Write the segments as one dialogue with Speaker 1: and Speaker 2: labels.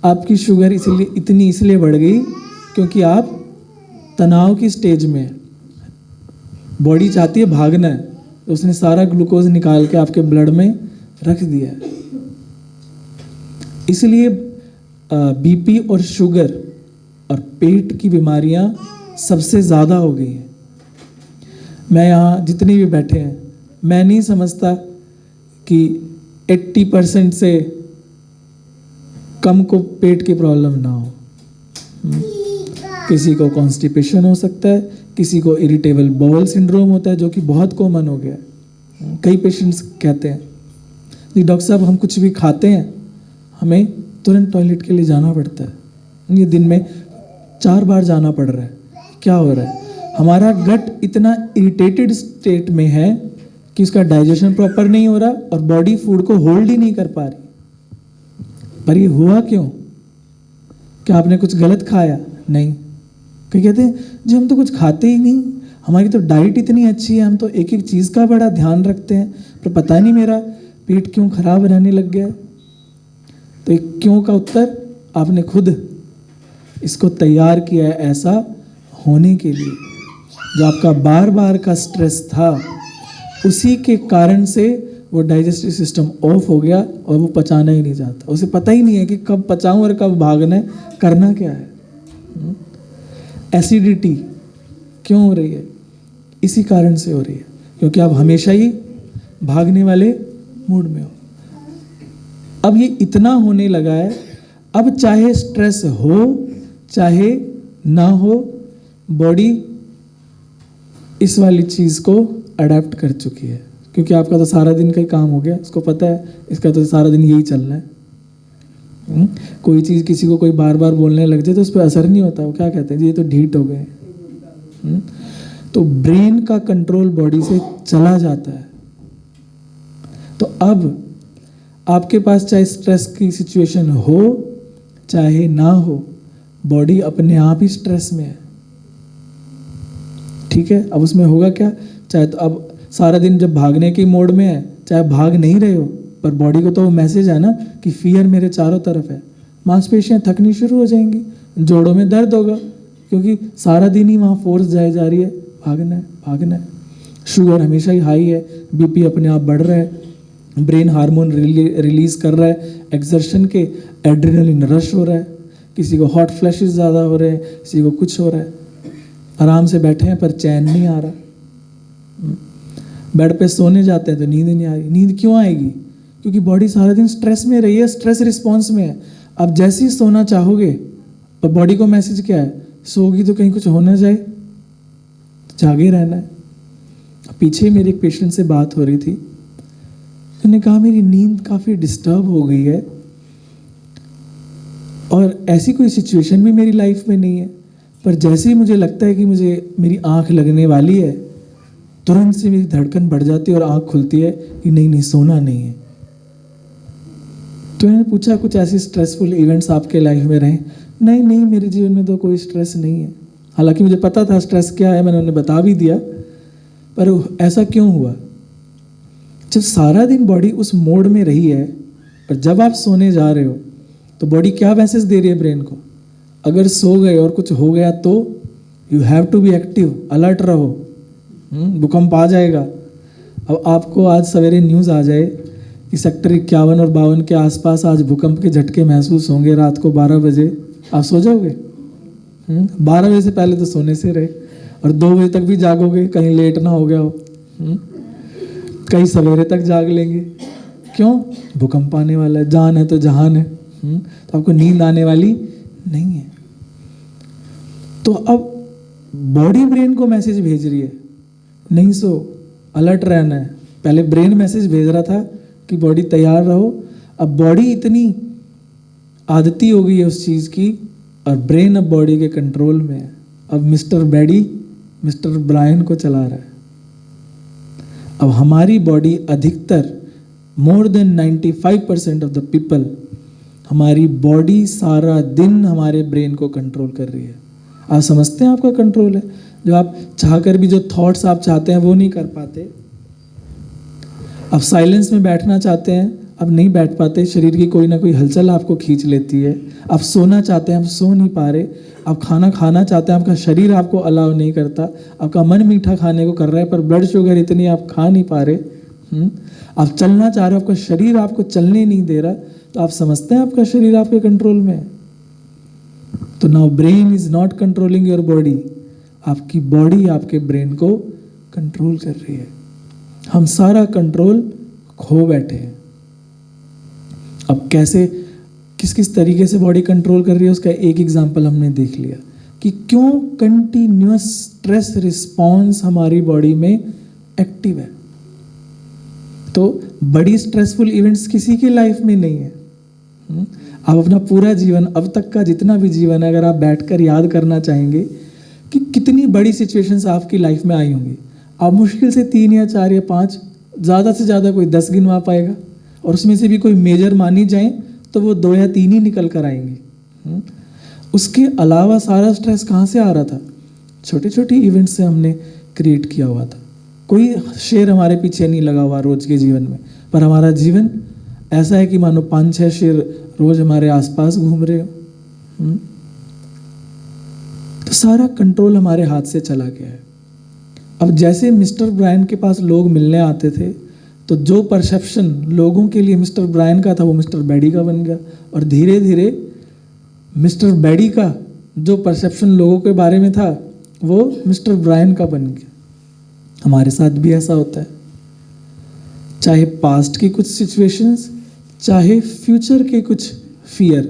Speaker 1: आपकी शुगर इसलिए बढ़ गई क्योंकि आप तनाव की स्टेज में हैं। बॉडी चाहती है भागना है, तो उसने सारा ग्लूकोज निकाल के आपके ब्लड में रख दिया है। इसलिए बीपी और शुगर और पेट की बीमारियां सबसे ज़्यादा हो गई हैं। मैं यहाँ जितने भी बैठे हैं, मैं नहीं समझता कि 80% से कम को पेट की प्रॉब्लम ना हो। किसी को कॉन्स्टिपेशन हो सकता है, किसी को इरिटेबल बाउल सिंड्रोम होता है, जो कि बहुत कॉमन हो गया है। कई पेशेंट्स कहते हैं जी डॉक्टर साहब हम कुछ भी खाते हैं, हमें तुरंत टॉयलेट के लिए जाना पड़ता है, ये दिन में 4 बार जाना पड़ रहा है, क्या हो रहा है? हमारा गट इतना इरिटेटेड स्टेट में है कि उसका डाइजेशन प्रॉपर नहीं हो रहा और बॉडी फूड को होल्ड ही नहीं कर पा रही। पर ये हुआ क्यों? क्या आपने कुछ गलत खाया? नहीं। कई कहते हैं जी हम तो कुछ खाते ही नहीं, हमारी तो डाइट इतनी अच्छी है, हम तो एक एक चीज़ का बड़ा ध्यान रखते हैं, पर पता नहीं मेरा पेट क्यों खराब रहने लग गया है। तो एक क्यों का उत्तर आपने खुद इसको तैयार किया है ऐसा होने के लिए। जो आपका बार बार का स्ट्रेस था, उसी के कारण से वो डाइजेस्टिव सिस्टम ऑफ हो गया और वो पचाना ही नहीं चाहता। उसे पता ही नहीं है कि कब पचाऊं और कब भागना है, करना क्या है। एसिडिटी क्यों हो रही है? इसी कारण से हो रही है, क्योंकि आप हमेशा ही भागने वाले मूड में हो। अब ये इतना होने लगा है, अब चाहे स्ट्रेस हो चाहे ना हो, बॉडी इस वाली चीज़ को अडेप्ट कर चुकी है। क्योंकि आपका तो सारा दिन का ही काम हो गया, इसको पता है इसका तो सारा दिन यही चलना है। कोई चीज़ किसी को कोई बार बार बोलने लग जाए तो उस पर असर नहीं होता, वो क्या कहते हैं जी ये तो ढीठ हो गए। तो ब्रेन का कंट्रोल बॉडी से चला जाता है। तो अब आपके पास चाहे स्ट्रेस की सिचुएशन हो चाहे ना हो, बॉडी अपने आप ही स्ट्रेस में है। ठीक है, अब उसमें होगा क्या? चाहे तो अब सारा दिन जब भागने के मोड में है, चाहे भाग नहीं रहे हो, पर बॉडी को तो वो मैसेज है ना कि फियर मेरे चारों तरफ है। मांसपेशियां थकनी शुरू हो जाएंगी, जोड़ों में दर्द होगा, क्योंकि सारा दिन ही वहाँ फोर्स जाए जा रही है, भागना है भागना है। शुगर हमेशा ही हाई है, बीपी अपने आप बढ़ रहा है, ब्रेन हार्मोन रिलीज कर रहा है एक्सर्शन के, एड्रेनलिन रश हो रहा है, किसी को हॉट फ्लैशेस ज़्यादा हो रहे हैं, किसी को कुछ हो रहा है। आराम से बैठे हैं पर चैन नहीं आ रहा, बेड पे सोने जाते हैं तो नींद नहीं आ रही। नींद क्यों आएगी? क्योंकि बॉडी सारा दिन स्ट्रेस में रही है, स्ट्रेस रिस्पॉन्स में है। अब जैसे ही सोना चाहोगे, पर बॉडी को मैसेज क्या है? सोगी तो कहीं कुछ हो ना जाए, जागे रहना है। पीछे मेरे एक पेशेंट से बात हो रही थी, उन्होंने कहा मेरी नींद काफ़ी डिस्टर्ब हो गई है और ऐसी कोई सिचुएशन भी मेरी लाइफ में नहीं है, पर जैसे ही मुझे लगता है कि मुझे मेरी आँख लगने वाली है, तुरंत से मेरी धड़कन बढ़ जाती है और आँख खुलती है कि नहीं सोना नहीं है। तो मैंने पूछा कुछ ऐसे स्ट्रेसफुल इवेंट्स आपके लाइफ में रहे? नहीं मेरे जीवन में तो कोई स्ट्रेस नहीं है। हालांकि मुझे पता था स्ट्रेस क्या है, मैंने उन्हें बता भी दिया, पर ऐसा क्यों हुआ? जब सारा दिन बॉडी उस मोड में रही है और जब आप सोने जा रहे हो तो बॉडी क्या मैसेज दे रही है ब्रेन को? अगर सो गए और कुछ हो गया तो you have to be active, alert रहो, भूकंप आ जाएगा। अब आपको आज सवेरे न्यूज़ आ जाए कि सेक्टर 51 और 52 के आसपास आज भूकंप के झटके महसूस होंगे रात को 12 बजे, आप सो जाओगे? 12 बजे से पहले तो सोने से रहे, और 2 बजे तक भी जागोगे, कहीं लेट ना हो गया हो, कहीं सवेरे तक जाग लेंगे। क्यों? भूकंप आने वाला है, जान है तो जहान है। तो आपको नींद आने वाली नहीं है। तो अब बॉडी ब्रेन को मैसेज भेज रही है, नहीं सो, अलर्ट रहना है। पहले ब्रेन मैसेज भेज रहा था कि बॉडी तैयार रहो, अब बॉडी इतनी आदती हो गई है उस चीज़ की, और ब्रेन अब बॉडी के कंट्रोल में है। अब मिस्टर बैडी मिस्टर ब्रायन को चला रहा है। अब हमारी बॉडी अधिकतर more than 95% of the people, हमारी बॉडी सारा दिन हमारे ब्रेन को कंट्रोल कर रही है। आप समझते हैं आपका कंट्रोल है? जो आप चाहकर भी जो थॉट्स आप चाहते हैं वो नहीं कर पाते। आप साइलेंस में बैठना चाहते हैं, आप नहीं बैठ पाते, शरीर की कोई ना कोई हलचल आपको खींच लेती है, आप सोना चाहते हैं, आप सो नहीं पा रहे, आप खाना खाना चाहते हैं, आपका शरीर आपको अलाउ नहीं करता, आपका मन मीठा खाने को कर रहा है पर ब्लड शुगर इतनी आप खा नहीं पा रहे, आप चलना चाह रहे हो, आपका शरीर आपको चलने नहीं दे रहा, तो आप समझते हैं आपका शरीर आपके कंट्रोल में है। तो now brain is not controlling your body, आपकी बॉडी आपके ब्रेन को कंट्रोल कर रही है। हम सारा कंट्रोल खो बैठे हैं। अब कैसे किस किस तरीके से बॉडी कंट्रोल कर रही है उसका एक एग्जांपल हमने देख लिया कि क्यों कंटिन्यूअस स्ट्रेस रिस्पॉन्स हमारी बॉडी में एक्टिव है। तो बड़ी स्ट्रेसफुल इवेंट्स किसी की लाइफ में नहीं है। आप अपना पूरा जीवन, अब तक का जितना भी जीवन है, अगर आप बैठकर याद करना चाहेंगे कि कितनी बड़ी सिचुएशंस आपकी लाइफ में आई होंगी, आप मुश्किल से 3 या 4 या 5, ज़्यादा से ज़्यादा कोई 10 गिनवा पाएगा, और उसमें से भी कोई मेजर मानी जाए तो वो 2 या 3 ही निकल कर आएंगे। उसके अलावा सारा स्ट्रेस कहाँ से आ रहा था? छोटे छोटे इवेंट्स से हमने क्रिएट किया हुआ था। कोई शेर हमारे पीछे नहीं लगा हुआ रोज के जीवन में, पर हमारा जीवन ऐसा है कि मानो 5-6 शेर रोज हमारे आसपास घूम रहे हो। तो सारा कंट्रोल हमारे हाथ से चला गया है। अब जैसे मिस्टर ब्रायन के पास लोग मिलने आते थे, तो जो परसेप्शन लोगों के लिए मिस्टर ब्रायन का था वो मिस्टर बेडी का बन गया, और धीरे धीरे मिस्टर बेडी का जो परसेप्शन लोगों के बारे में था वो मिस्टर ब्रायन का बन गया। हमारे साथ भी ऐसा होता है, चाहे पास्ट की कुछ सिचुएशंस, चाहे फ्यूचर के कुछ फियर।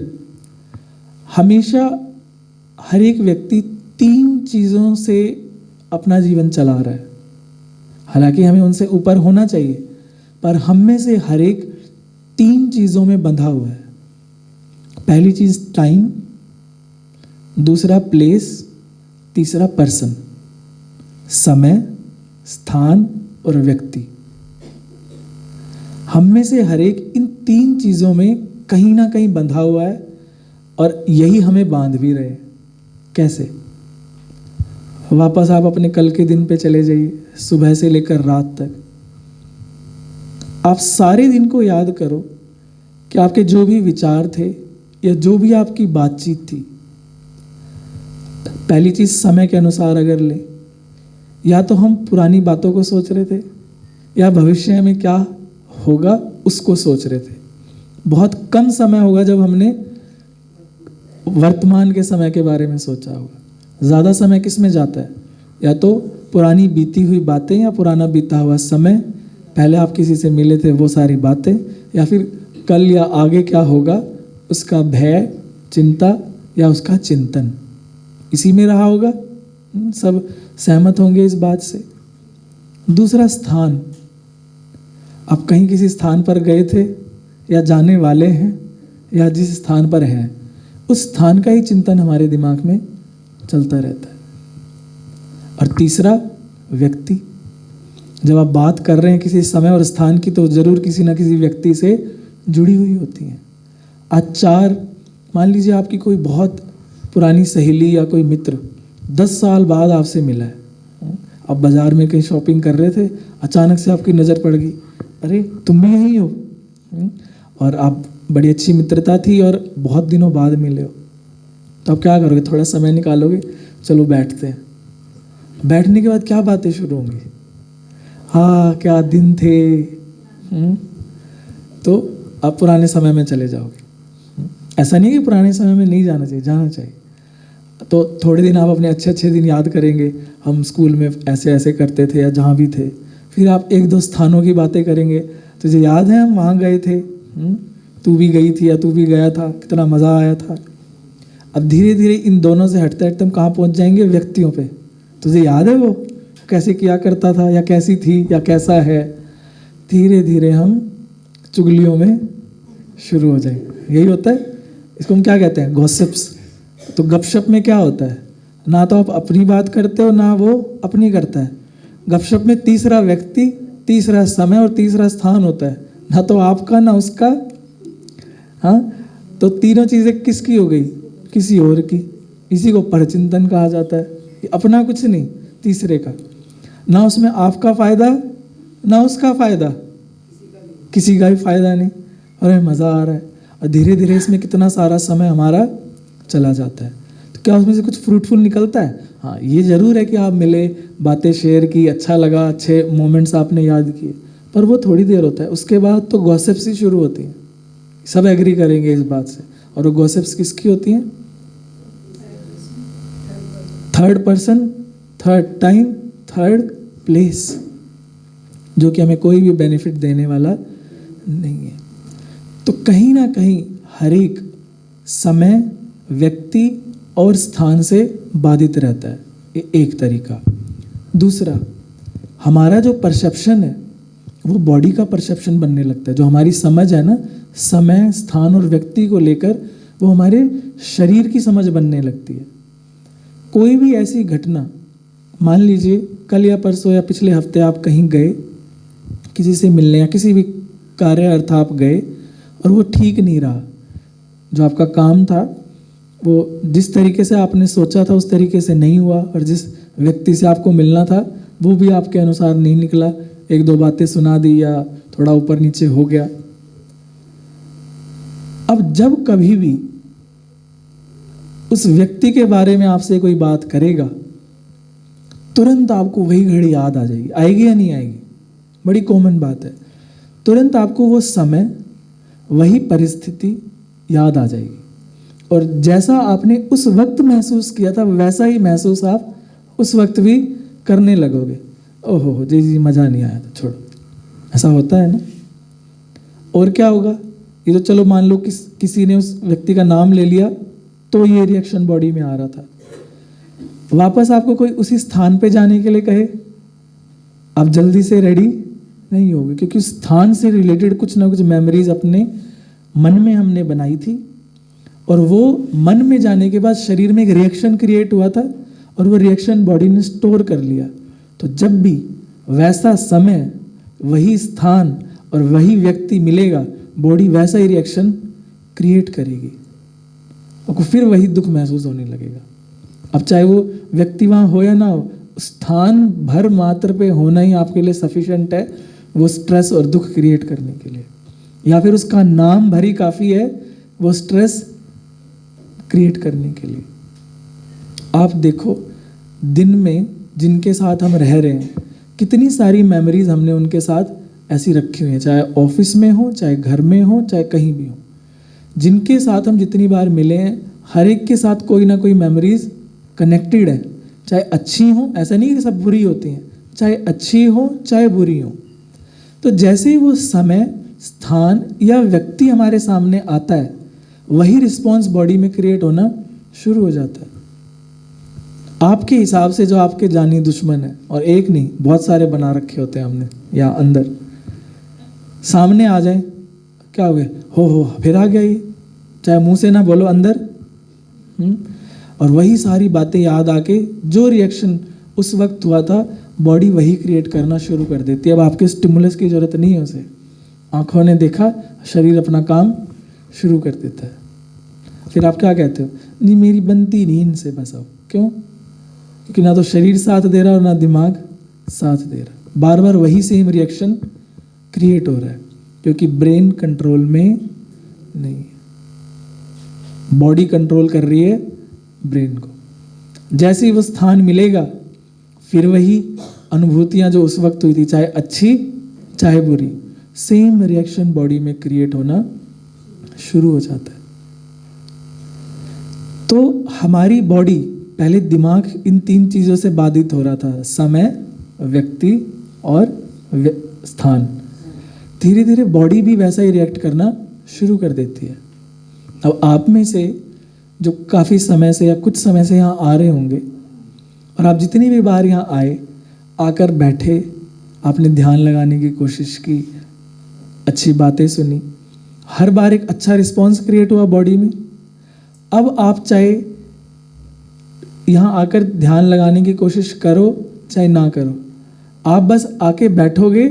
Speaker 1: हमेशा हर एक व्यक्ति 3 चीज़ों से अपना जीवन चला रहा है। हालांकि हमें उनसे ऊपर होना चाहिए, पर हम में से हर एक 3 चीज़ों में बंधा हुआ है। पहली चीज़ टाइम, दूसरा प्लेस, तीसरा पर्सन, समय, स्थान और व्यक्ति। हम में से हर एक इन 3 चीज़ों में कहीं ना कहीं बंधा हुआ है, और यही हमें बांध भी रहे। कैसे? वापस आप अपने कल के दिन पे चले जाइए, सुबह से लेकर रात तक। आप सारे दिन को याद करो कि आपके जो भी विचार थे या जो भी आपकी बातचीत थी। पहली चीज़ समय के अनुसार अगर लें, या तो हम पुरानी बातों को सोच रहे थे या भविष्य में क्या होगा उसको सोच रहे थे। बहुत कम समय होगा जब हमने वर्तमान के समय के बारे में सोचा होगा। ज़्यादा समय किस में जाता है? या तो पुरानी बीती हुई बातें या पुराना बीता हुआ समय, पहले आप किसी से मिले थे वो सारी बातें, या फिर कल या आगे क्या होगा उसका भय, चिंता या उसका चिंतन, इसी में रहा होगा। सब सहमत होंगे इस बात से। दूसरा स्थान, आप कहीं किसी स्थान पर गए थे या जाने वाले हैं या जिस स्थान पर हैं उस स्थान का ही चिंतन हमारे दिमाग में चलता रहता है। और तीसरा व्यक्ति, जब आप बात कर रहे हैं किसी समय और स्थान की तो जरूर किसी ना किसी व्यक्ति से जुड़ी हुई होती हैं। आचार, मान लीजिए आपकी कोई बहुत पुरानी सहेली या कोई मित्र 10 साल बाद आपसे मिला है, आप बाज़ार में कहीं शॉपिंग कर रहे थे, अचानक से आपकी नज़र पड़ गई, अरे तुम भी यहीं हो, और आप बड़ी अच्छी मित्रता थी और बहुत दिनों बाद मिले हो, तो आप क्या करोगे? थोड़ा समय निकालोगे, चलो बैठते हैं। बैठने के बाद क्या बातें शुरू होंगी? हाँ क्या दिन थे, तो आप पुराने समय में चले जाओगे। ऐसा नहीं कि पुराने समय में नहीं जाना चाहिए, जाना चाहिए। तो थोड़े दिन आप अपने अच्छे अच्छे दिन याद करेंगे, हम स्कूल में ऐसे ऐसे करते थे या जहाँ भी थे। फिर आप 1-2 स्थानों की बातें करेंगे, तुझे याद है हम वहाँ गए थे, तू भी गई थी या तू भी गया था, कितना मज़ा आया था। अब धीरे धीरे इन दोनों से हटते हटते हम कहाँ पहुँच जाएंगे? व्यक्तियों पे। तुझे याद है वो कैसे किया करता था या कैसी थी या कैसा है? धीरे धीरे हम चुगलियों में शुरू हो जाएंगे। यही होता है, इसको हम क्या कहते हैं? गॉसिप्स। तो गपशप में क्या होता है? ना तो आप अपनी बात करते हो ना वो अपनी करता है। गपशप में तीसरा व्यक्ति, तीसरा समय और तीसरा स्थान होता है, ना तो आपका ना उसका। हाँ, तो तीनों चीज़ें किसकी हो गई? किसी और की। इसी को परचिंतन कहा जाता है। अपना कुछ नहीं, तीसरे का। ना उसमें आपका फायदा ना उसका फायदा, किसी का भी फायदा नहीं। अरे मज़ा आ रहा है, और धीरे धीरे इसमें कितना सारा समय हमारा चला जाता है। तो क्या उसमें से कुछ फ्रूटफुल निकलता है? हाँ, ये ज़रूर है कि आप मिले, बातें शेयर की, अच्छा लगा, अच्छे मोमेंट्स आपने याद किए, पर वो थोड़ी देर होता है। उसके बाद तो गॉसिप्स ही शुरू होती हैं। सब एग्री करेंगे इस बात से। और वो गॉसिप्स किसकी होती हैं? Third person, third time, third place, जो कि हमें कोई भी बेनिफिट देने वाला नहीं है। तो कहीं ना कहीं हर एक समय, व्यक्ति और स्थान से बाधित रहता है, ये एक तरीका। दूसरा, हमारा जो परसेप्शन है वो बॉडी का परसेप्शन बनने लगता है। जो हमारी समझ है ना, समय, स्थान और व्यक्ति को लेकर, वो हमारे शरीर की समझ बनने लगती है। कोई भी ऐसी घटना, मान लीजिए कल या परसों या पिछले हफ्ते आप कहीं गए, किसी से मिलने या किसी भी कार्य अर्थ आप गए, और वो ठीक नहीं रहा। जो आपका काम था वो जिस तरीके से आपने सोचा था उस तरीके से नहीं हुआ, और जिस व्यक्ति से आपको मिलना था वो भी आपके अनुसार नहीं निकला, एक दो बातें सुना दी या थोड़ा ऊपर नीचे हो गया। अब जब कभी भी उस व्यक्ति के बारे में आपसे कोई बात करेगा, तुरंत आपको वही घड़ी याद आ जाएगी। आएगी या नहीं आएगी? बड़ी कॉमन बात है। तुरंत आपको वो समय, वही परिस्थिति याद आ जाएगी, और जैसा आपने उस वक्त महसूस किया था वैसा ही महसूस आप उस वक्त भी करने लगोगे। ओहो जी जी, मज़ा नहीं आया था, छोड़ो। ऐसा होता है ना। और क्या होगा? ये तो चलो मान लो किसी ने उस व्यक्ति का नाम ले लिया तो ये रिएक्शन बॉडी में आ रहा था। वापस आपको कोई उसी स्थान पे जाने के लिए कहे, आप जल्दी से रेडी नहीं होगे, क्योंकि उस स्थान से रिलेटेड कुछ ना कुछ मेमोरीज अपने मन में हमने बनाई थी, और वो मन में जाने के बाद शरीर में एक रिएक्शन क्रिएट हुआ था, और वो रिएक्शन बॉडी ने स्टोर कर लिया। तो जब भी वैसा समय, वही स्थान और वही व्यक्ति मिलेगा, बॉडी वैसा ही रिएक्शन क्रिएट करेगी, और फिर वही दुख महसूस होने लगेगा। अब चाहे वो व्यक्ति वहाँ हो या ना हो, स्थान भर मात्र पे होना ही आपके लिए सफिशिएंट है वो स्ट्रेस और दुख क्रिएट करने के लिए, या फिर उसका नाम भर ही काफ़ी है वो स्ट्रेस क्रिएट करने के लिए। आप देखो, दिन में जिनके साथ हम रह रहे हैं, कितनी सारी मेमोरीज हमने उनके साथ ऐसी रखी हुई हैं, चाहे ऑफिस में हो, चाहे घर में हो, चाहे कहीं भी हो। जिनके साथ हम जितनी बार मिले हैं, हर एक के साथ कोई ना कोई मेमोरीज कनेक्टेड है, चाहे अच्छी हो, ऐसा नहीं कि सब बुरी होती हैं, चाहे अच्छी हो चाहे बुरी हो। तो जैसे ही वो समय, स्थान या व्यक्ति हमारे सामने आता है, वही रिस्पॉन्स बॉडी में क्रिएट होना शुरू हो जाता है। आपके हिसाब से जो आपके जानी दुश्मन है, और एक नहीं बहुत सारे बना रखे होते हैं हमने या अंदर, सामने आ जाए, क्या हो गया, हो फिर आ गया ये, चाहे मुंह से ना बोलो, अंदर और वही सारी बातें याद आके जो रिएक्शन उस वक्त हुआ था, बॉडी वही क्रिएट करना शुरू कर देती है। अब आपके स्टिमुलस की जरूरत नहीं है उसे, आंखों ने देखा, शरीर अपना काम शुरू कर देता है। फिर आप क्या कहते हो, नहीं मेरी बनती नहीं इनसे, बस अब क्यों? क्योंकि ना तो शरीर साथ दे रहा और ना दिमाग साथ दे रहा, बार बार वही सेम रिएक्शन क्रिएट हो रहा है, क्योंकि ब्रेन कंट्रोल में नहीं है, बॉडी कंट्रोल कर रही है ब्रेन को। जैसे ही वो स्थान मिलेगा, फिर वही अनुभूतियां जो उस वक्त हुई थी, चाहे अच्छी चाहे बुरी, सेम रिएक्शन बॉडी में क्रिएट होना शुरू हो जाता है। तो हमारी बॉडी, पहले दिमाग इन तीन चीज़ों से बाधित हो रहा था, समय, व्यक्ति और स्थान। धीरे धीरे बॉडी भी वैसा ही रिएक्ट करना शुरू कर देती है। अब आप में से जो काफ़ी समय से या कुछ समय से यहाँ आ रहे होंगे, और आप जितनी भी बार यहाँ आए, आकर बैठे, आपने ध्यान लगाने की कोशिश की, अच्छी बातें सुनी, हर बार एक अच्छा रिस्पॉन्स क्रिएट हुआ बॉडी में। अब आप चाहे यहाँ आकर ध्यान लगाने की कोशिश करो चाहे ना करो, आप बस आके बैठोगे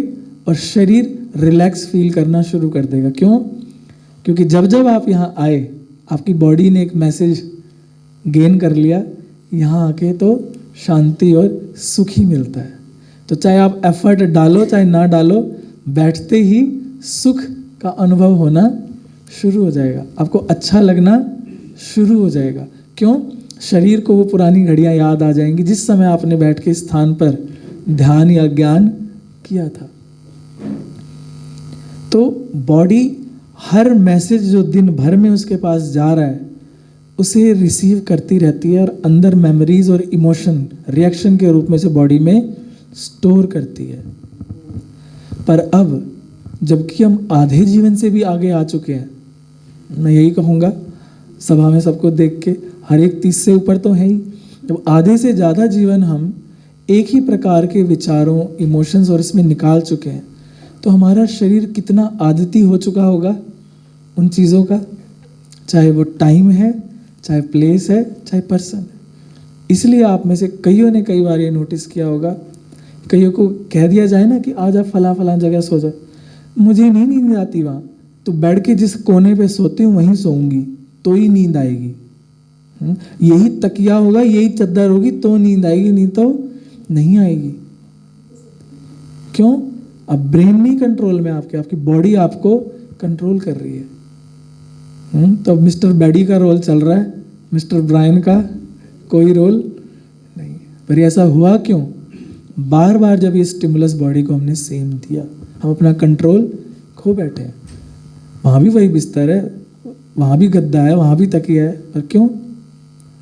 Speaker 1: और शरीर रिलैक्स फील करना शुरू कर देगा। क्यों? क्योंकि जब जब आप यहाँ आए, आपकी बॉडी ने एक मैसेज गेन कर लिया, यहाँ आके तो शांति और सुख ही मिलता है। तो चाहे आप एफर्ट डालो चाहे ना डालो, बैठते ही सुख का अनुभव होना शुरू हो जाएगा, आपको अच्छा लगना शुरू हो जाएगा। क्यों? शरीर को वो पुरानी घड़ियां याद आ जाएंगी जिस समय आपने बैठ के स्थान पर ध्यान या ज्ञान किया था। तो बॉडी हर मैसेज जो दिन भर में उसके पास जा रहा है उसे रिसीव करती रहती है और अंदर मेमोरीज और इमोशन रिएक्शन के रूप में से बॉडी में स्टोर करती है। पर अब जबकि हम आधे जीवन से भी आगे आ चुके हैं, मैं यही कहूँगा सभा में सबको देख के, हर एक 30 से ऊपर तो है ही, जब आधे से ज़्यादा जीवन हम एक ही प्रकार के विचारों, इमोशंस और इसमें निकाल चुके हैं, तो हमारा शरीर कितना आदती हो चुका होगा उन चीज़ों का, चाहे वो टाइम है, चाहे प्लेस है, चाहे पर्सन है। इसलिए आप में से कईयों ने कई बार ये नोटिस किया होगा, कईयों को कह दिया जाए ना कि आज आप फला जगह सो जाओ, मुझे नहीं नींद आती वहाँ, तो बेड के जिस कोने पे सोती हूँ वहीं सोऊंगी तो ही नींद आएगी। यही तकिया होगा, यही चद्दर होगी तो नींद आएगी, नहीं तो नहीं आएगी। क्यों? अब ब्रेन नहीं कंट्रोल में आपके, आपकी बॉडी आपको कंट्रोल कर रही है। तो अब मिस्टर बेडी का रोल चल रहा है, मिस्टर ब्रायन का कोई रोल नहीं है। पर ऐसा हुआ क्यों? बार बार जब ये स्टिमुलस बॉडी को हमने सेम दिया, हम अपना कंट्रोल खो बैठे हैं। वहाँ भी वही बिस्तर है, वहाँ भी गद्दा है, वहाँ भी तकिया है, पर क्यों?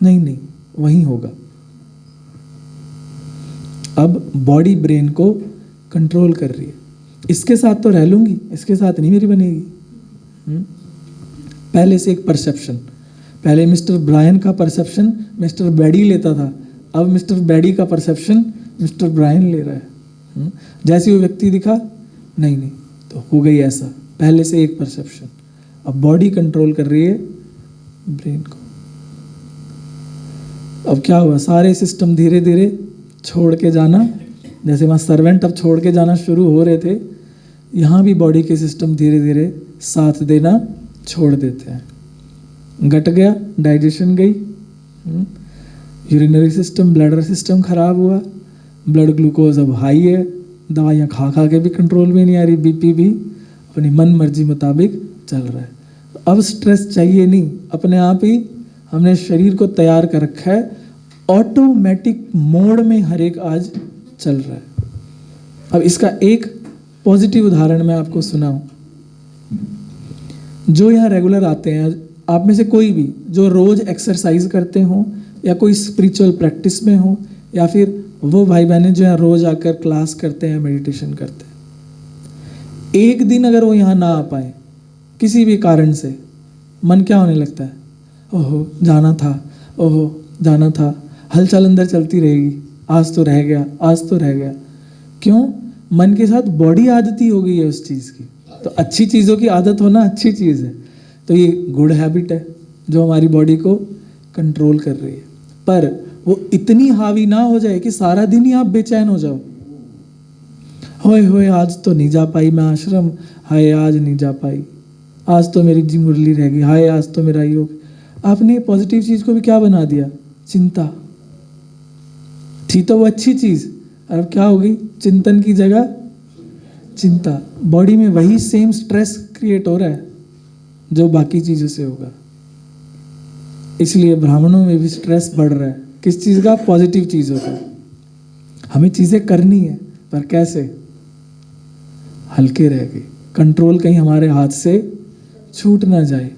Speaker 1: नहीं, वही होगा। अब बॉडी ब्रेन को कंट्रोल कर रही है, इसके साथ तो रह लूँगी, इसके साथ नहीं मेरी बनेगी। पहले से एक परसेप्शन, पहले मिस्टर ब्रायन का परसेप्शन मिस्टर बेडी लेता था, अब मिस्टर बेडी का परसेप्शन मिस्टर ब्रायन ले रहा है। जैसे वो व्यक्ति दिखा, नहीं तो हो गई ऐसा, पहले से एक परसेप्शन। अब बॉडी कंट्रोल कर रही है ब्रेन को। अब क्या हुआ? सारे सिस्टम धीरे धीरे छोड़ के जाना, जैसे वहाँ सर्वेंट अब छोड़ के जाना शुरू हो रहे थे, यहाँ भी बॉडी के सिस्टम धीरे धीरे साथ देना छोड़ देते हैं। घट गया, डाइजेशन गई, यूरिनरी सिस्टम, ब्लडर सिस्टम खराब हुआ, ब्लड ग्लूकोज अब हाई है, दवाइयाँ खा खा के भी कंट्रोल में नहीं आ रही, बीपी भी अपनी मन मर्जी मुताबिक चल रहा है। अब स्ट्रेस चाहिए नहीं, अपने आप ही हमने शरीर को तैयार कर रखा है, ऑटोमेटिक मोड में हर एक आज चल रहा है। अब इसका एक पॉजिटिव उदाहरण मैं आपको सुनाऊं। जो यहाँ रेगुलर आते हैं, आप में से कोई भी जो रोज एक्सरसाइज करते हो या कोई स्पिरिचुअल प्रैक्टिस में हो, या फिर वो भाई बहनें जो यहाँ रोज आकर क्लास करते हैं, मेडिटेशन करते हैं, एक दिन अगर वो यहाँ ना आ पाए किसी भी कारण से, मन क्या होने लगता है? ओहो जाना था, ओहो जाना था, हलचल अंदर चलती रहेगी, आज तो रह गया, आज तो रह गया। क्यों? मन के साथ बॉडी आदती हो गई है उस चीज़ की। तो अच्छी चीज़ों की आदत होना अच्छी चीज़ है, तो ये गुड हैबिट है जो हमारी बॉडी को कंट्रोल कर रही है। पर वो इतनी हावी ना हो जाए कि सारा दिन ही आप बेचैन हो जाओ, होए होए आज तो नहीं जा पाई मैं आश्रम, हाय आज नहीं जा पाई, आज तो मेरी जी मुरली रह गई, हाय आज तो मेरा योग। आपने पॉजिटिव चीज़ को भी क्या बना दिया? चिंता। थी तो वो अच्छी चीज़, अब क्या हो गई? चिंतन की जगह चिंता। बॉडी में वही सेम स्ट्रेस क्रिएट हो रहा है जो बाकी चीज़ों से होगा। इसलिए ब्राह्मणों में भी स्ट्रेस बढ़ रहा है। किस चीज़ का? पॉजिटिव चीज़ों का। हमें चीज़ें करनी है, पर कैसे? हल्के रह गए, कंट्रोल कहीं हमारे हाथ से छूट ना जाए।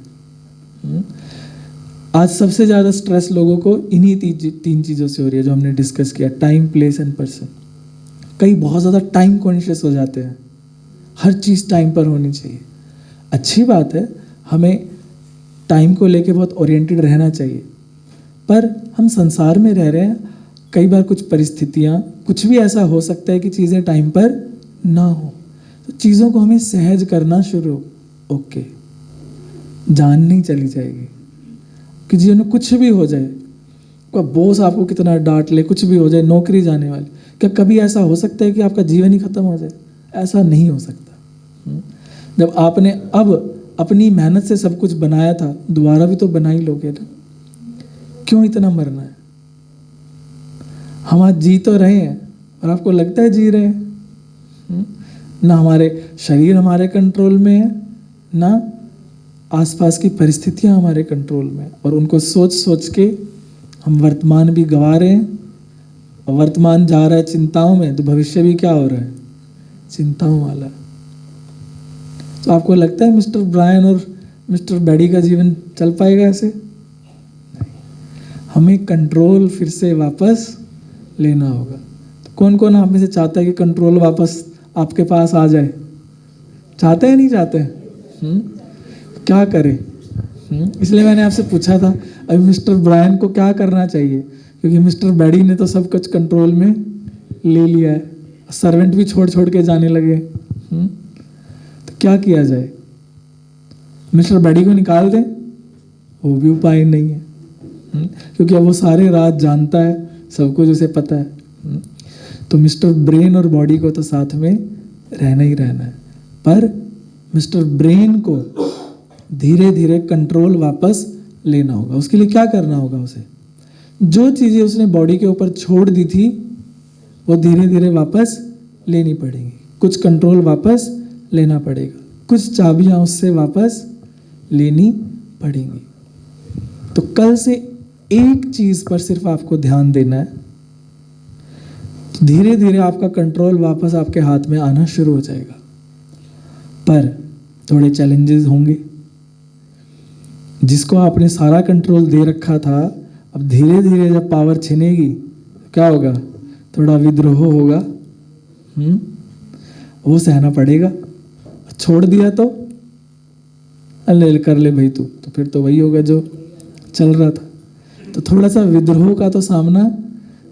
Speaker 1: आज सबसे ज़्यादा स्ट्रेस लोगों को इन्हीं तीन चीज़ों से हो रही है जो हमने डिस्कस किया, टाइम, प्लेस एंड पर्सन। कई बहुत ज़्यादा टाइम कॉन्शियस हो जाते हैं, हर चीज़ टाइम पर होनी चाहिए। अच्छी बात है, हमें टाइम को लेके बहुत ओरिएंटेड रहना चाहिए, पर हम संसार में रह रहे हैं, कई बार कुछ परिस्थितियाँ, कुछ भी ऐसा हो सकता है कि चीज़ें टाइम पर ना हो, तो चीज़ों को हमें सहज करना शुरू, ओके, जान नहीं चली जाएगी कि जीवन में कुछ भी हो जाए, कोई बॉस आपको कितना डांट ले, कुछ भी हो जाए, नौकरी जाने वाली, क्या कभी ऐसा हो सकता है कि आपका जीवन ही खत्म हो जाए? ऐसा नहीं हो सकता। जब आपने अब अपनी मेहनत से सब कुछ बनाया था, दोबारा भी तो बना ही लोगे ना, क्यों इतना मरना है? हम आज जी तो रहे हैं और आपको लगता है जी रहे हैं। ना हमारे शरीर हमारे कंट्रोल में है, ना आसपास की परिस्थितियां हमारे कंट्रोल में, और उनको सोच सोच के हम वर्तमान भी गंवा रहे हैं, और वर्तमान जा रहा है चिंताओं में, तो भविष्य भी क्या हो रहा है, चिंताओं वाला। तो आपको लगता है मिस्टर ब्रायन और मिस्टर बेडी का जीवन चल पाएगा ऐसे? नहीं। हमें कंट्रोल फिर से वापस लेना होगा। तो कौन कौन आप में से चाहता है कि कंट्रोल वापस आपके पास आ जाए? चाहते हैं नहीं चाहते हैं? क्या करें? इसलिए मैंने आपसे पूछा था अभी मिस्टर ब्रायन को क्या करना चाहिए, क्योंकि मिस्टर बेडी ने तो सब कुछ कंट्रोल में ले लिया है, सर्वेंट भी छोड़ छोड़ के जाने लगे। तो क्या किया जाए? मिस्टर बेडी को निकाल दें? वो भी उपाय नहीं है, क्योंकि अब वो सारे राज जानता है, सब कुछ उसे पता है। तो मिस्टर ब्रेन और बॉडी को तो साथ में रहना ही रहना है, पर मिस्टर ब्रेन को धीरे धीरे कंट्रोल वापस लेना होगा। उसके लिए क्या करना होगा? उसे जो चीज़ें उसने बॉडी के ऊपर छोड़ दी थी वो धीरे धीरे वापस लेनी पड़ेगी, कुछ कंट्रोल वापस लेना पड़ेगा, कुछ चाबियां उससे वापस लेनी पड़ेंगी। तो कल से एक चीज़ पर सिर्फ आपको ध्यान देना है, तो धीरे धीरे आपका कंट्रोल वापस आपके हाथ में आना शुरू हो जाएगा। पर थोड़े चैलेंजेस होंगे। जिसको आपने सारा कंट्रोल दे रखा था, अब धीरे धीरे जब पावर छिनेगी क्या होगा? थोड़ा विद्रोह होगा, वो सहना पड़ेगा। छोड़ दिया तो ले कर ले भाई तू, तो फिर तो वही होगा जो चल रहा था। तो थोड़ा सा विद्रोह का तो सामना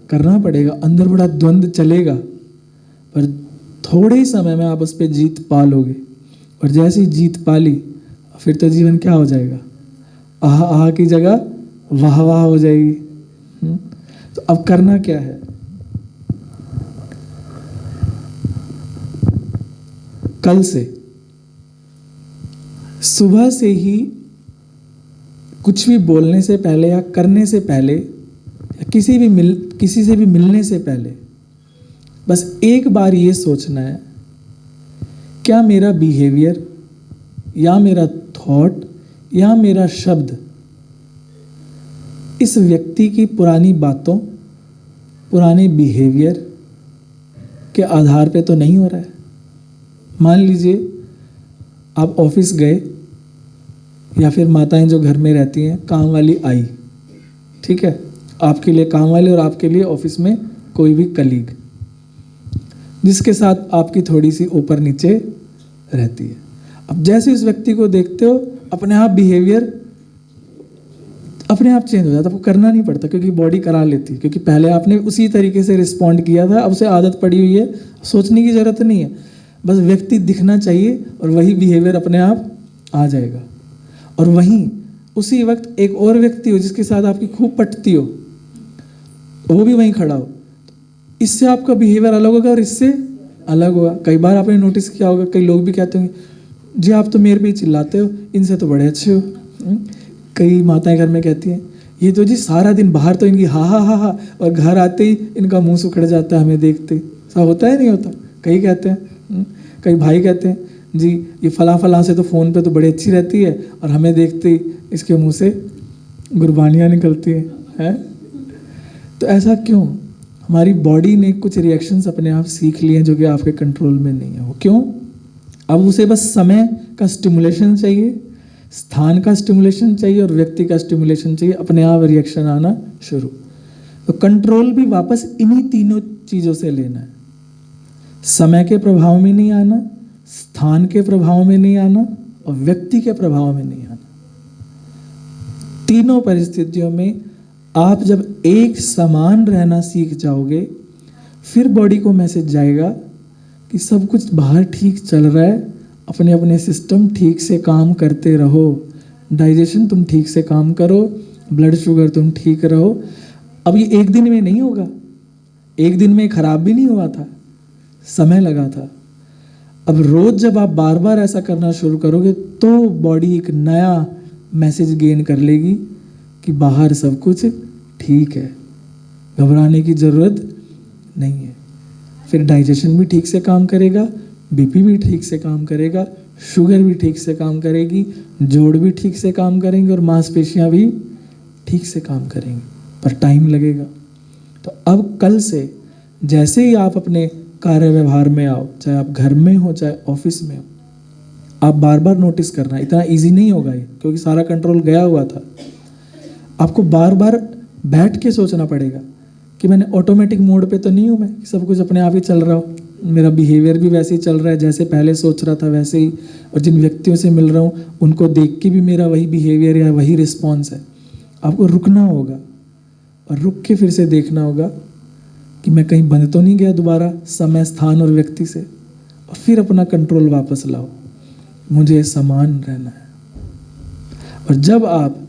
Speaker 1: करना पड़ेगा, अंदर बड़ा द्वंद्व चलेगा, पर थोड़े ही समय में आप उस पर जीत पा लोगे। और जैसे ही जीत पा ली फिर तो जीवन क्या हो जाएगा? आह आह की जगह वाह वाह हो जाएगी। तो अब करना क्या है? कल से सुबह से ही कुछ भी बोलने से पहले या करने से पहले या किसी से भी मिलने से पहले बस एक बार ये सोचना है, क्या मेरा बिहेवियर या मेरा थॉट या मेरा शब्द इस व्यक्ति की पुरानी बातों, पुराने बिहेवियर के आधार पे तो नहीं हो रहा है? मान लीजिए आप ऑफिस गए, या फिर माताएं जो घर में रहती हैं, काम वाली आई, ठीक है, आपके लिए काम वाली और आपके लिए ऑफिस में कोई भी कलीग जिसके साथ आपकी थोड़ी सी ऊपर नीचे रहती है। अब जैसे उस व्यक्ति को देखते हो अपने आप बिहेवियर अपने आप चेंज हो जाता है, आपको करना नहीं पड़ता, क्योंकि बॉडी करा लेती है, क्योंकि पहले आपने उसी तरीके से रिस्पॉन्ड किया था, अब उसे आदत पड़ी हुई है, सोचने की ज़रूरत नहीं है, बस व्यक्ति दिखना चाहिए और वही बिहेवियर अपने आप आ जाएगा। और वहीं उसी वक्त एक और व्यक्ति हो जिसके साथ आपकी खूब पटती हो, वो भी वहीं खड़ा हो, इससे आपका बिहेवियर अलग होगा और इससे अलग होगा। कई बार आपने नोटिस किया होगा, कई लोग भी कहते होंगे जी आप तो मेरे पे चिल्लाते हो, इनसे तो बड़े अच्छे हो। कई माताएं घर में कहती हैं ये तो जी सारा दिन बाहर तो इनकी हा हा हा हा, और घर आते ही इनका मुंह सुखड़ जाता है हमें देखते ही। ऐसा होता है नहीं होता? कई कहते हैं, कई भाई कहते हैं जी ये फला फला से तो फ़ोन पे तो बड़ी अच्छी रहती है, और हमें देखते ही इसके मुंह से गुरबानियाँ निकलती हैं। तो ऐसा क्यों? हमारी बॉडी ने कुछ रिएक्शंस अपने आप सीख लिए हैं जो कि आपके कंट्रोल में नहीं है। वो क्यों? अब उसे बस समय का स्टिमुलेशन चाहिए, स्थान का स्टिमुलेशन चाहिए और व्यक्ति का स्टिमुलेशन चाहिए, अपने आप रिएक्शन आना शुरू। तो कंट्रोल भी वापस इन्हीं तीनों चीज़ों से लेना है। समय के प्रभाव में नहीं आना, स्थान के प्रभाव में नहीं आना और व्यक्ति के प्रभाव में नहीं आना। तीनों परिस्थितियों में आप जब एक समान रहना सीख जाओगे, फिर बॉडी को मैसेज जाएगा कि सब कुछ बाहर ठीक चल रहा है, अपने अपने सिस्टम ठीक से काम करते रहो, डाइजेशन तुम ठीक से काम करो, ब्लड शुगर तुम ठीक रहो। अब ये एक दिन में नहीं होगा, एक दिन में खराब भी नहीं हुआ था, समय लगा था। अब रोज जब आप बार बार ऐसा करना शुरू करोगे तो बॉडी एक नया मैसेज गेन कर लेगी कि बाहर सब कुछ ठीक है, घबराने की ज़रूरत नहीं है। फिर डाइजेशन भी ठीक से काम करेगा, बीपी भी ठीक से काम करेगा, शुगर भी ठीक से काम करेगी, जोड़ भी ठीक से काम करेंगे और मांसपेशियां भी ठीक से काम करेंगी, पर टाइम लगेगा। तो अब कल से जैसे ही आप अपने कार्य व्यवहार में आओ, चाहे आप घर में हो चाहे ऑफिस में हो, आप बार बार नोटिस करना। इतना इजी नहीं होगा ये, क्योंकि सारा कंट्रोल गया हुआ था। आपको बार बार बैठ के सोचना पड़ेगा कि मैंने ऑटोमेटिक मोड पे तो नहीं हूँ, मैं सब कुछ अपने आप ही चल रहा हूँ, मेरा बिहेवियर भी वैसे ही चल रहा है जैसे पहले सोच रहा था वैसे ही, और जिन व्यक्तियों से मिल रहा हूँ उनको देख के भी मेरा वही बिहेवियर या वही रिस्पॉन्स है। आपको रुकना होगा और रुक के फिर से देखना होगा कि मैं कहीं बंद तो नहीं गया दोबारा समय, स्थान और व्यक्ति से, और फिर अपना कंट्रोल वापस लाओ। मुझे समान रहना है। और जब आप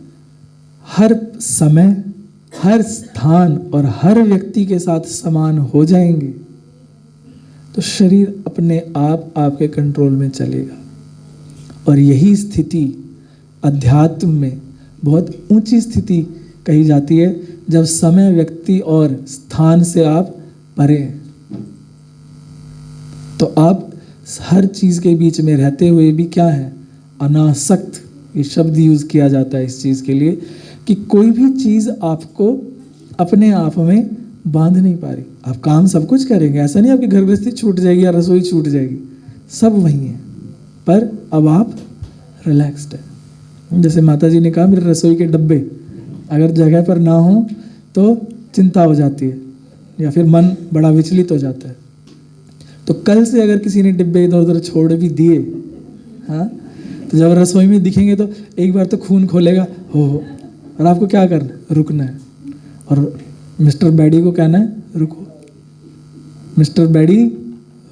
Speaker 1: हर समय, हर स्थान और हर व्यक्ति के साथ समान हो जाएंगे तो शरीर अपने आप आपके कंट्रोल में चलेगा। और यही स्थिति अध्यात्म में बहुत ऊंची स्थिति कही जाती है, जब समय, व्यक्ति और स्थान से आप परे हैं। तो आप हर चीज के बीच में रहते हुए भी क्या है, अनासक्त। ये शब्द यूज किया जाता है इस चीज के लिए कि कोई भी चीज आपको अपने आप में बांध नहीं पा रही। आप काम सब कुछ करेंगे, ऐसा नहीं आपकी घर गृहस्थी छूट जाएगी या रसोई छूट जाएगी, सब वही है, पर अब आप रिलैक्स्ड है। जैसे माता जी ने कहा, मेरे रसोई के डब्बे अगर जगह पर ना हो तो चिंता हो जाती है या फिर मन बड़ा विचलित हो जाता है। तो कल से अगर किसी ने डिब्बे इधर उधर छोड़ भी दिए, हाँ, तो जब रसोई में दिखेंगे तो एक बार तो खून खोलेगा, हो, और आपको क्या करना है, रुकना है। और मिस्टर बैडी को कहना है, रुको मिस्टर बैडी,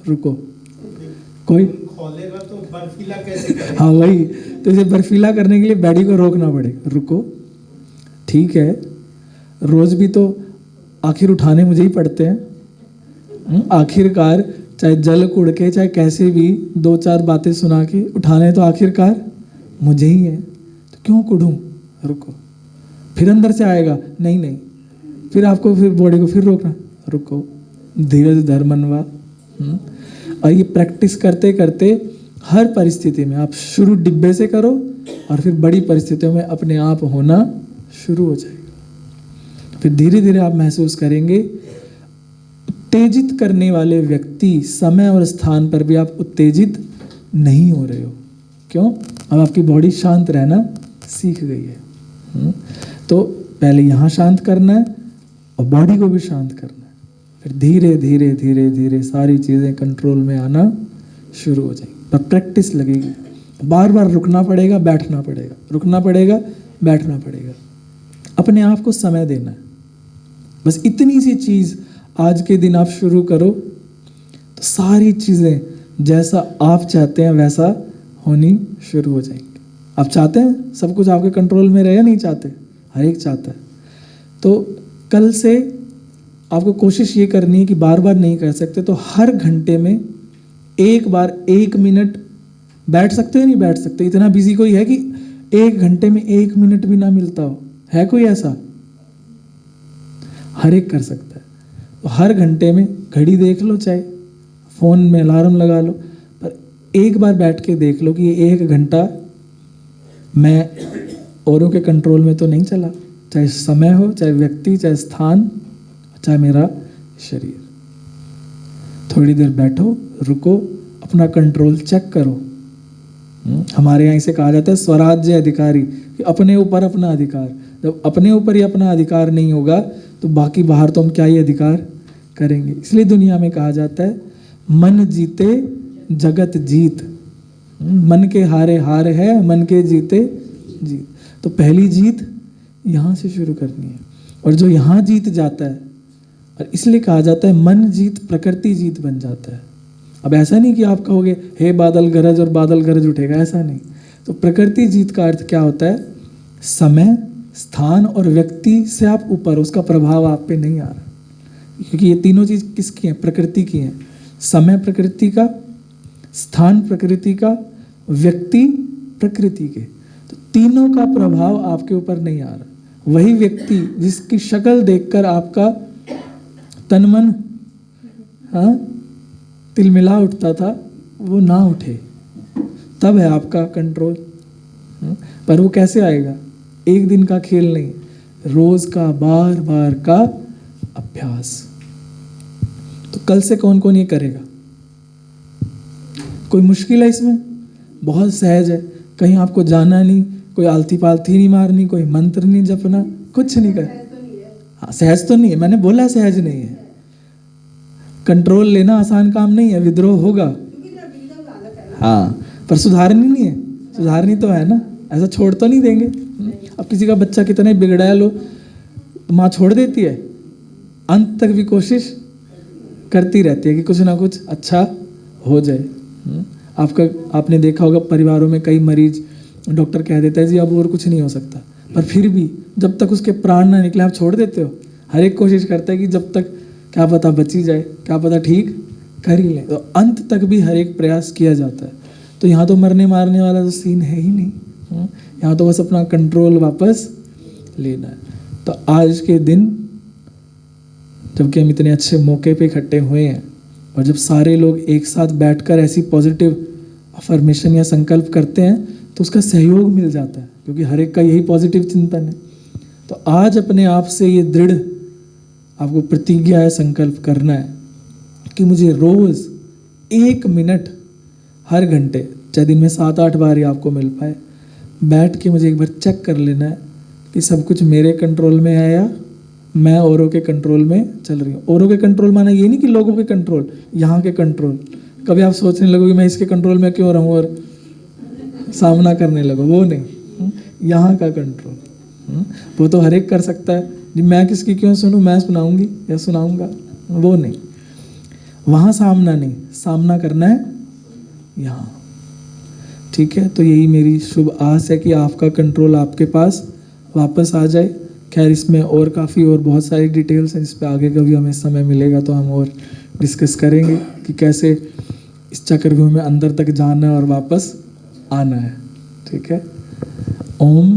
Speaker 1: रुको। कोई
Speaker 2: खोलेगा तो बर्फीला कैसे करेगा?
Speaker 1: हाँ वही, तो इसे बर्फीला करने के लिए बैडी को रोकना पड़ेगा, रुको, ठीक है, रोज भी तो आखिर उठाने मुझे ही पड़ते हैं, आखिरकार चाहे जल कुड़ के चाहे कैसे भी दो चार बातें सुना के उठाने तो आखिरकार मुझे ही है, तो क्यों कुड़ूं, रुको। फिर अंदर से आएगा, नहीं नहीं, फिर आपको फिर बॉडी को फिर रोकना, रुको, धीरज धर मनवा। और ये प्रैक्टिस करते करते हर परिस्थिति में आप शुरू डिब्बे से करो और फिर बड़ी परिस्थितियों में अपने आप होना शुरू हो जाएगा। फिर धीरे धीरे आप महसूस करेंगे उत्तेजित करने वाले व्यक्ति, समय और स्थान पर भी आप उत्तेजित नहीं हो रहे हो। क्यों? अब आपकी बॉडी शांत रहना सीख गई है। तो पहले यहाँ शांत करना है और बॉडी को भी शांत करना है, फिर धीरे धीरे धीरे धीरे सारी चीज़ें कंट्रोल में आना शुरू हो जाएंगी। पर प्रैक्टिस लगेगी, बार बार रुकना पड़ेगा, बैठना पड़ेगा, रुकना पड़ेगा, बैठना पड़ेगा, अपने आप को समय देना है। बस इतनी सी चीज़ आज के दिन आप शुरू करो तो सारी चीज़ें जैसा आप चाहते हैं वैसा होनी शुरू हो जाएंगी। आप चाहते हैं सब कुछ आपके कंट्रोल में रहे या नहीं चाहते? हर एक चाहता है। तो कल से आपको कोशिश ये करनी है कि बार बार नहीं कर सकते तो हर घंटे में एक बार 1 मिनट बैठ सकते हो, नहीं बैठ सकते? इतना बिजी कोई है कि 1 घंटे में 1 मिनट भी ना मिलता हो? है कोई ऐसा? हर एक कर सकता है। तो हर घंटे में घड़ी देख लो, चाहे फ़ोन में अलार्म लगा लो, पर एक बार बैठ के देख लो कि ये 1 घंटा मैं औरों के कंट्रोल में तो नहीं चला, चाहे समय हो, चाहे व्यक्ति, चाहे स्थान, चाहे मेरा शरीर। थोड़ी देर बैठो, रुको, अपना कंट्रोल चेक करो। हमारे यहाँ इसे कहा जाता है स्वराज्य अधिकारी, कि अपने ऊपर अपना अधिकार। जब अपने ऊपर ही अपना अधिकार नहीं होगा तो बाकी बाहर तो हम क्या ही अधिकार करेंगे। इसलिए दुनिया में कहा जाता है मन जीते जगत जीत, मन के हारे हार है, मन के जीते जीत। तो पहली जीत यहाँ से शुरू करनी है, और जो यहाँ जीत जाता है, और इसलिए कहा जाता है मन जीत प्रकृति जीत बन जाता है। अब ऐसा नहीं कि आप कहोगे हे बादल गरज और बादल गरज उठेगा, ऐसा नहीं। तो प्रकृति जीत का अर्थ क्या होता है? समय, स्थान और व्यक्ति से आप ऊपर, उसका प्रभाव आप पे नहीं आ रहा, क्योंकि ये तीनों चीज़ किसकी हैं? प्रकृति की हैं। समय प्रकृति का, स्थान प्रकृति का, व्यक्ति प्रकृति के। तो तीनों का प्रभाव आपके ऊपर नहीं आ रहा। वही व्यक्ति जिसकी शक्ल देखकर आपका तन मन तिलमिला उठता था, वो ना उठे, तब है आपका कंट्रोल। पर वो कैसे आएगा? एक दिन का खेल नहीं, रोज का बार बार का अभ्यास। तो कल से कौन कौन ये करेगा? कोई मुश्किल है इसमें? बहुत सहज है। कहीं आपको जाना नहीं, कोई आलती पालती नहीं मारनी, कोई मंत्र नहीं जपना, कुछ नहीं कर। हाँ, सहज तो नहीं है, मैंने बोला सहज नहीं है। कंट्रोल लेना आसान काम नहीं है, विद्रोह होगा। हाँ, पर सुधारनी नहीं है। सुधारनी तो है ना, ऐसा छोड़ तो नहीं देंगे। अब किसी का बच्चा कितना ही बिगड़ा लो, तो माँ छोड़ देती है? अंत तक भी कोशिश करती रहती है कि कुछ ना कुछ अच्छा हो जाए। आपने देखा होगा परिवारों में कई मरीज, डॉक्टर कह देता है जी अब और कुछ नहीं हो सकता, पर फिर भी जब तक उसके प्राण ना निकले आप छोड़ देते हो? हर एक कोशिश करता है कि जब तक क्या पता बची जाए, क्या पता ठीक कर ही ले। तो अंत तक भी हर एक प्रयास किया जाता है। तो यहाँ तो मरने मारने वाला तो सीन है ही नहीं। यहाँ तो बस अपना कंट्रोल वापस लेना है। तो आज के दिन जबकि हम इतने अच्छे मौके पे इकट्ठे हुए हैं, और जब सारे लोग एक साथ बैठकर ऐसी पॉजिटिव अफर्मेशन या संकल्प करते हैं तो उसका सहयोग मिल जाता है, क्योंकि हर एक का यही पॉजिटिव चिंतन है। तो आज अपने आप से ये दृढ़ आपको प्रतिज्ञा है, संकल्प करना है कि मुझे रोज 1 मिनट हर घंटे, चाहे दिन में 7-8 बार ही आपको मिल पाए, बैठ के मुझे एक बार चेक कर लेना है कि सब कुछ मेरे कंट्रोल में है या मैं औरों के कंट्रोल में चल रही हूँ। औरों के कंट्रोल माना ये नहीं कि लोगों के कंट्रोल, यहाँ के कंट्रोल। कभी आप सोचने लगो कि मैं इसके कंट्रोल में क्यों रहूँ और सामना करने लगो, वो नहीं। यहाँ का कंट्रोल वो तो हर एक कर सकता है जी, मैं किसकी क्यों सुनूँ, मैं सुनाऊंगी या सुनाऊंगा, वो नहीं। वहाँ सामना नहीं, सामना करना है यहाँ। ठीक है, तो यही मेरी शुभ आस है कि आपका कंट्रोल आपके पास वापस आ जाए। खैर इसमें और काफ़ी और बहुत सारी डिटेल्स हैं, जिस पे आगे कभी हमें समय मिलेगा तो हम और डिस्कस करेंगे कि कैसे इस चक्रव्यूह में अंदर तक जाना है और वापस आना है। ठीक है, ओम